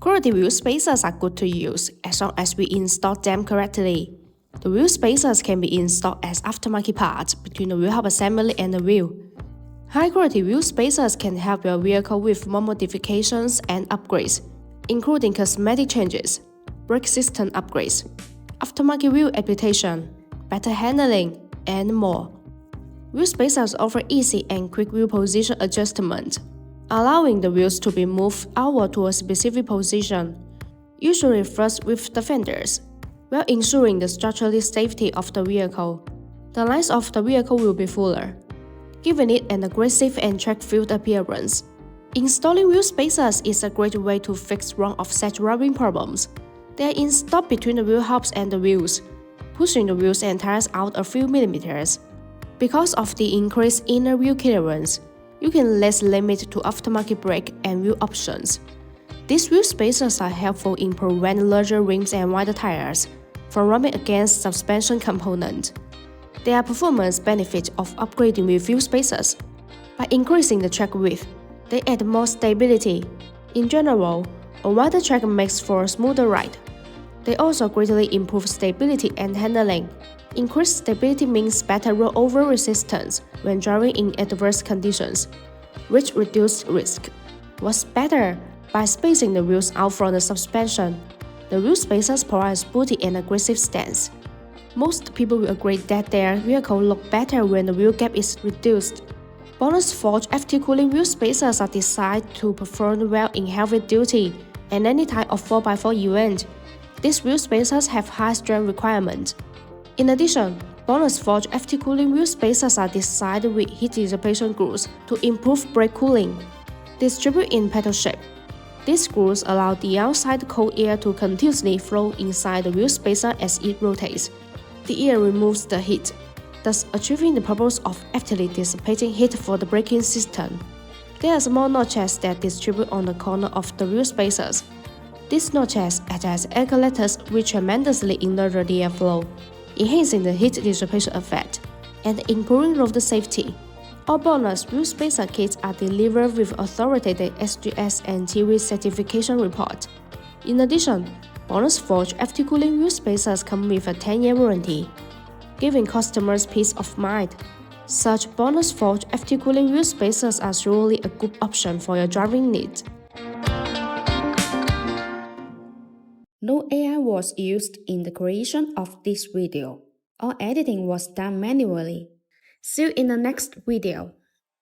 Quality wheel spacers are good to use as long as we install them correctly. The wheel spacers can be installed as aftermarket parts between the wheel hub assembly and the wheel. High-quality wheel spacers can help your vehicle with more modifications and upgrades, including cosmetic changes, brake system upgrades, aftermarket wheel adaptation, better handling, and more. Wheel spacers offer easy and quick wheel position adjustment, allowing the wheels to be moved outward to a specific position, usually flush with the fenders, while ensuring the structural safety of the vehicle. The lines of the vehicle will be fuller, giving it an aggressive and track-filled appearance. Installing wheel spacers is a great way to fix wrong offset rubbing problems. They are installed between the wheel hubs and the wheels, pushing the wheels and tires out a few millimeters. Because of the increased inner wheel clearance, you can less limit to aftermarket brake and wheel options. These wheel spacers are helpful in preventing larger rims and wider tires from rubbing against suspension components. There are performance benefits of upgrading with wheel spacers. By increasing the track width, they add more stability. In general, a wider track makes for a smoother ride. They also greatly improve stability and handling. Increased stability means better rollover resistance when driving in adverse conditions, which reduces risk. What's better? By spacing the wheels out from the suspension, the wheel spacers provide a sporty and aggressive stance. Most people will agree that their vehicle looks better when the wheel gap is reduced. BONOSS Forged FT cooling wheel spacers are designed to perform well in heavy duty and any type of 4x4 event. These wheel spacers have high strength requirements. In addition, BONOSS Forged FT cooling wheel spacers are designed with heat dissipation grooves to improve brake cooling. Distributed in petal shape, these grooves allow the outside cold air to continuously flow inside the wheel spacer as it rotates. The air removes the heat, thus achieving the purpose of actively dissipating heat for the braking system. There are small notches that distribute on the corner of the wheel spacers. These notches act as air collectors which tremendously enlarge the airflow, enhancing the heat dissipation effect, and improving road safety. All BONOSS wheel spacer kits are delivered with authoritative SGS and TV certification report. In addition, BONOSS Forged FT cooling wheel spacers come with a 10-year warranty, giving customers peace of mind. Such BONOSS Forged FT cooling wheel spacers are surely a good option for your driving needs. No AI was used in the creation of this video. All editing was done manually. See you in the next video.